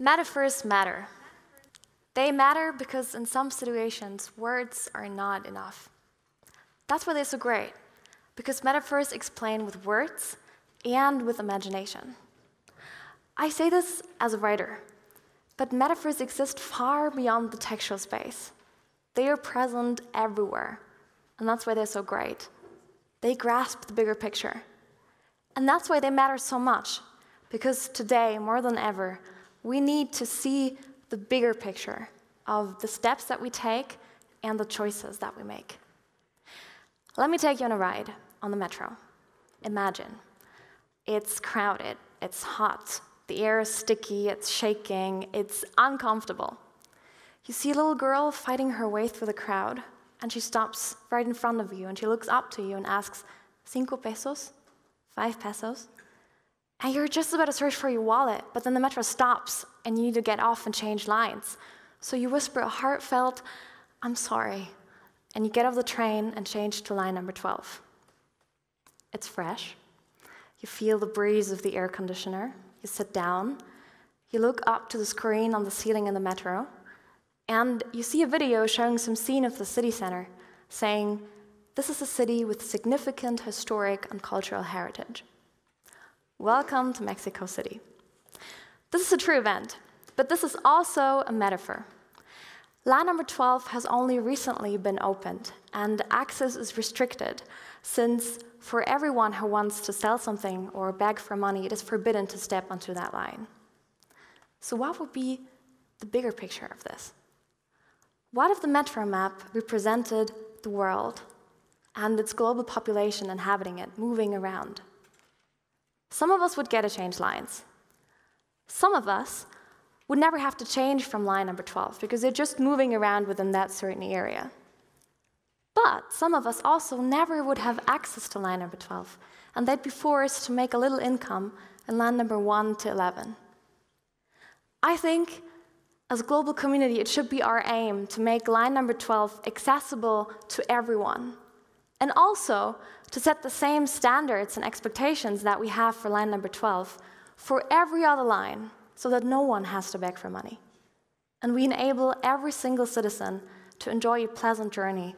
Metaphors matter. They matter because in some situations, words are not enough. That's why they're so great, because metaphors explain with words and with imagination. I say this as a writer, but metaphors exist far beyond the textual space. They are present everywhere, and that's why they're so great. They grasp the bigger picture. And that's why they matter so much, because today, more than ever, we need to see the bigger picture of the steps that we take and the choices that we make. Let me take you on a ride on the metro. Imagine. It's crowded, it's hot, the air is sticky, it's shaking, it's uncomfortable. You see a little girl fighting her way through the crowd, and she stops right in front of you, and she looks up to you and asks, 5 pesos? 5 pesos? And you're just about to search for your wallet, but then the metro stops, and you need to get off and change lines. So you whisper a heartfelt, "I'm sorry," and you get off the train and change to line number 12. It's fresh. You feel the breeze of the air conditioner. You sit down. You look up to the screen on the ceiling in the metro, and you see a video showing some scene of the city center, saying, "This is a city with significant historic and cultural heritage. Welcome to Mexico City." This is a true event, but this is also a metaphor. Line number 12 has only recently been opened, and access is restricted, since for everyone who wants to sell something or beg for money, it is forbidden to step onto that line. So what would be the bigger picture of this? What if the metro map represented the world and its global population inhabiting it, moving around? Some of us would get to change lines. Some of us would never have to change from line number 12 because they're just moving around within that certain area. But some of us also never would have access to line number 12, and they'd be forced to make a little income in line number 1 to 11. I think as a global community, it should be our aim to make line number 12 accessible to everyone, and also to set the same standards and expectations that we have for line number 12 for every other line, so that no one has to beg for money. And we enable every single citizen to enjoy a pleasant journey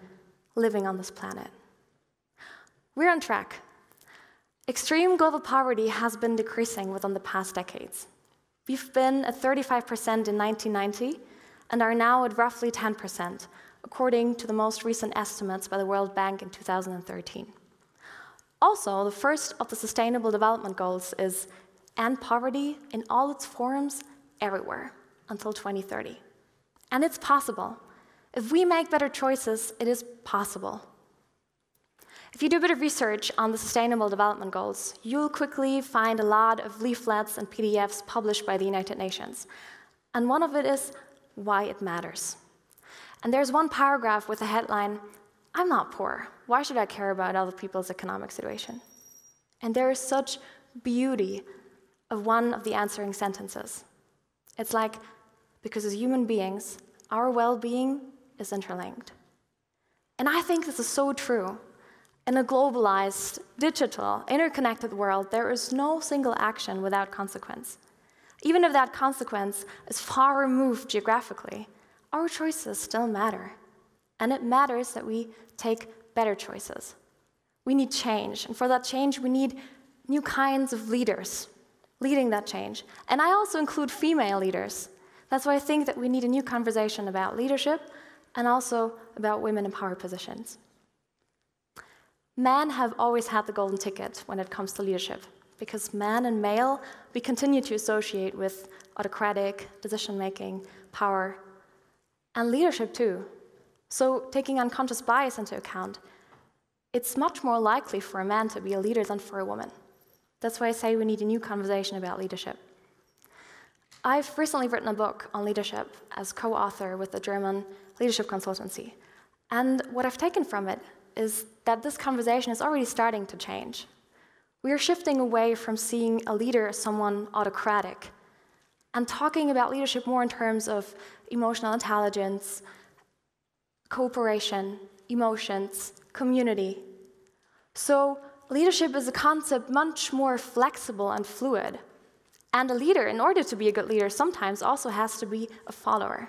living on this planet. We're on track. Extreme global poverty has been decreasing within the past decades. We've been at 35% in 1990 and are now at roughly 10%, according to the most recent estimates by the World Bank in 2013. Also, the first of the Sustainable Development Goals is end poverty in all its forms everywhere until 2030. And it's possible. If we make better choices, it is possible. If you do a bit of research on the Sustainable Development Goals, you'll quickly find a lot of leaflets and PDFs published by the United Nations. And one of it is why it matters. And there's one paragraph with the headline, "I'm not poor. Why should I care about other people's economic situation?" And there is such beauty of one of the answering sentences. It's like, because as human beings, our well-being is interlinked. And I think this is so true. In a globalized, digital, interconnected world, there is no single action without consequence. Even if that consequence is far removed geographically, our choices still matter. And it matters that we take better choices. We need change, and for that change, we need new kinds of leaders leading that change. And I also include female leaders. That's why I think that we need a new conversation about leadership and also about women in power positions. Men have always had the golden ticket when it comes to leadership, because man and male, we continue to associate with autocratic decision-making, power, and leadership too. So taking unconscious bias into account, it's much more likely for a man to be a leader than for a woman. That's why I say we need a new conversation about leadership. I've recently written a book on leadership as co-author with a German leadership consultancy. And what I've taken from it is that this conversation is already starting to change. We are shifting away from seeing a leader as someone autocratic and talking about leadership more in terms of emotional intelligence, cooperation, emotions, community. So leadership is a concept much more flexible and fluid. And a leader, in order to be a good leader, sometimes also has to be a follower.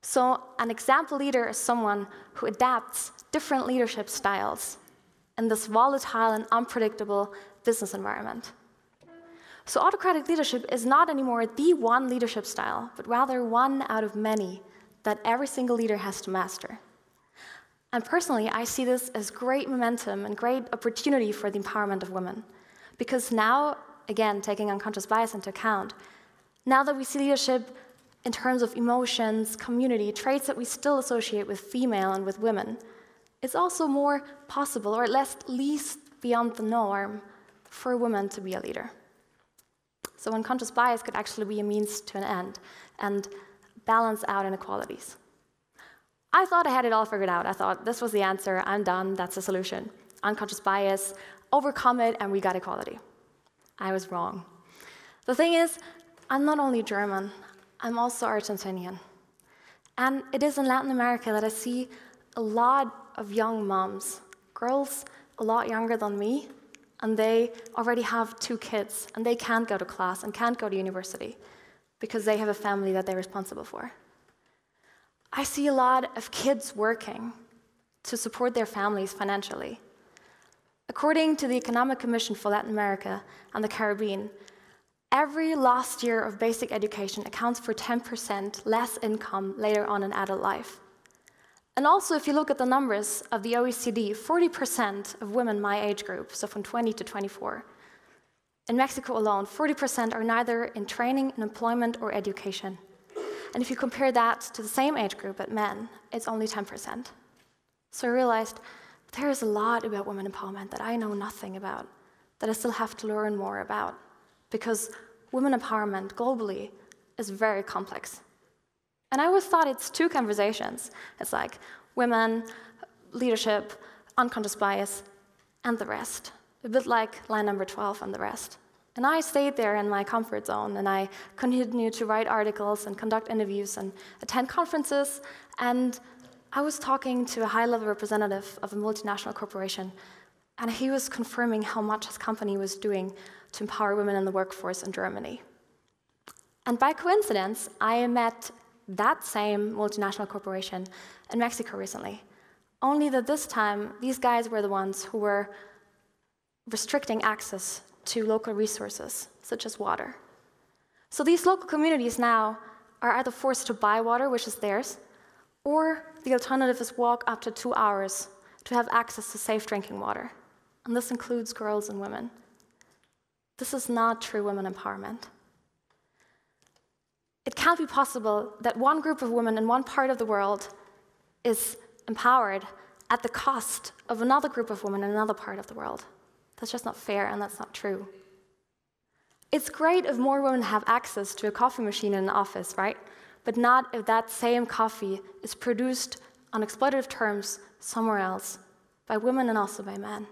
So an example leader is someone who adapts different leadership styles in this volatile and unpredictable business environment. So autocratic leadership is not anymore the one leadership style, but rather one out of many that every single leader has to master. And personally, I see this as great momentum and great opportunity for the empowerment of women. Because now, again, taking unconscious bias into account, now that we see leadership in terms of emotions, community, traits that we still associate with female and with women, it's also more possible, or at least beyond the norm, for a woman to be a leader. So unconscious bias could actually be a means to an end and balance out inequalities. I thought I had it all figured out. I thought this was the answer, I'm done, that's the solution. Unconscious bias, overcome it, and we got equality. I was wrong. The thing is, I'm not only German, I'm also Argentinian. And it is in Latin America that I see a lot of young moms, girls a lot younger than me, and they already have 2 kids, and they can't go to class and can't go to university because they have a family that they're responsible for. I see a lot of kids working to support their families financially. According to the Economic Commission for Latin America and the Caribbean, every lost year of basic education accounts for 10% less income later on in adult life. And also, if you look at the numbers of the OECD, 40% of women my age group, so from 20 to 24, in Mexico alone, 40% are neither in training, in employment, or education. And if you compare that to the same age group at men, it's only 10%. So I realized there is a lot about women empowerment that I know nothing about, that I still have to learn more about, because women empowerment globally is very complex. And I always thought it's 2 conversations. It's like women, leadership, unconscious bias, and the rest. A bit like line number 12 and the rest. And I stayed there in my comfort zone, and I continued to write articles and conduct interviews and attend conferences. And I was talking to a high-level representative of a multinational corporation, and he was confirming how much his company was doing to empower women in the workforce in Germany. And by coincidence, I met that same multinational corporation in Mexico recently. Only that this time, these guys were the ones who were restricting access to local resources, such as water. So these local communities now are either forced to buy water, which is theirs, or the alternative is walk up to 2 hours to have access to safe drinking water. And this includes girls and women. This is not true women empowerment. It can't be possible that one group of women in one part of the world is empowered at the cost of another group of women in another part of the world. That's just not fair, and that's not true. It's great if more women have access to a coffee machine in an office, right? But not if that same coffee is produced on exploitative terms somewhere else, by women and also by men.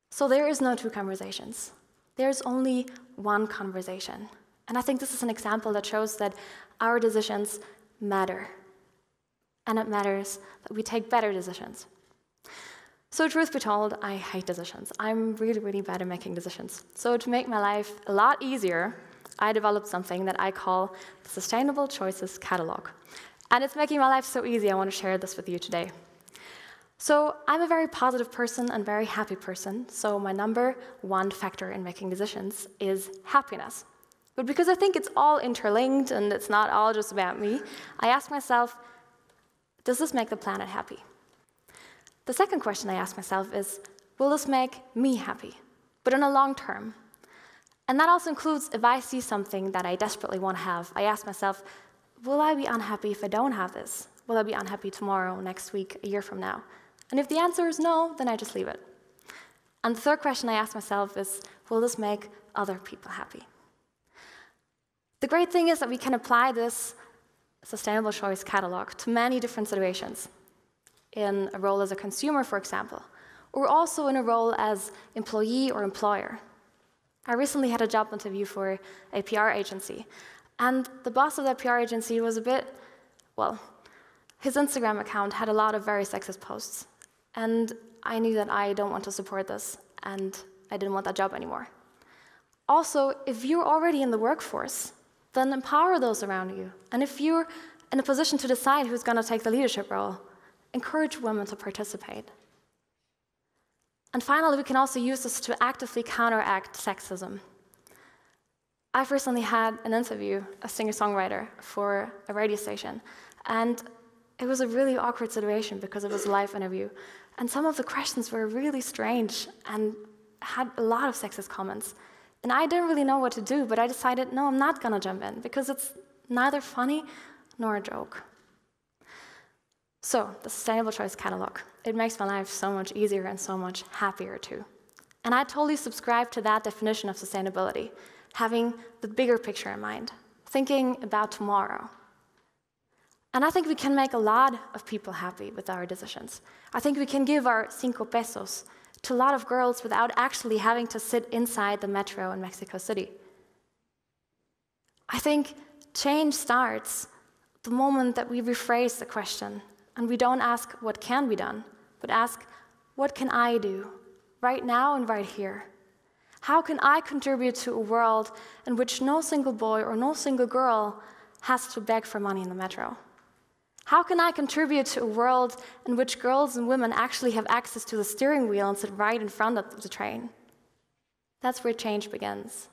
So there is no 2 conversations. There's only one conversation. And I think this is an example that shows that our decisions matter. And it matters that we take better decisions. So truth be told, I hate decisions. I'm really, really bad at making decisions. So to make my life a lot easier, I developed something that I call the Sustainable Choices Catalogue. And it's making my life so easy, I want to share this with you today. So I'm a very positive person and very happy person, so my number 1 factor in making decisions is happiness. But because I think it's all interlinked and it's not all just about me, I ask myself, does this make the planet happy? The second question I ask myself is, will this make me happy, but in a long term? And that also includes if I see something that I desperately want to have, I ask myself, will I be unhappy if I don't have this? Will I be unhappy tomorrow, next week, a year from now? And if the answer is no, then I just leave it. And the third question I ask myself is, will this make other people happy? The great thing is that we can apply this Sustainable Choice Catalogue to many different situations. In a role as a consumer, for example, or also in a role as employee or employer. I recently had a job interview for a PR agency, and the boss of that PR agency was a bit, well, his Instagram account had a lot of very sexist posts, and I knew that I don't want to support this, and I didn't want that job anymore. Also, if you're already in the workforce, then empower those around you. And if you're in a position to decide who's going to take the leadership role, encourage women to participate. And finally, we can also use this to actively counteract sexism. I've recently had an interview, a singer-songwriter, for a radio station. And it was a really awkward situation because it was a live interview. And some of the questions were really strange and had a lot of sexist comments. And I didn't really know what to do, but I decided, no, I'm not gonna jump in because it's neither funny nor a joke. So, the Sustainable Choice Catalog. It makes my life so much easier and so much happier too. And I totally subscribe to that definition of sustainability, having the bigger picture in mind, thinking about tomorrow. And I think we can make a lot of people happy with our decisions. I think we can give our 5 pesos to a lot of girls without actually having to sit inside the metro in Mexico City. I think change starts the moment that we rephrase the question and we don't ask what can be done, but ask what can I do right now and right here? How can I contribute to a world in which no single boy or no single girl has to beg for money in the metro? How can I contribute to a world in which girls and women actually have access to the steering wheel and sit right in front of the train? That's where change begins.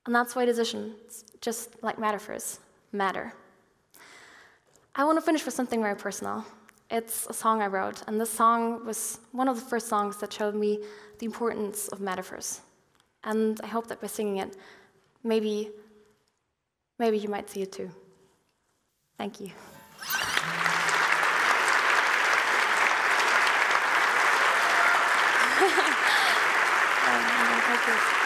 And that's why decisions, just like metaphors, matter. I want to finish with something very personal. It's a song I wrote, and this song was one of the first songs that showed me the importance of metaphors. And I hope that by singing it, maybe you might see it too. Thank you. I'm gonna take this.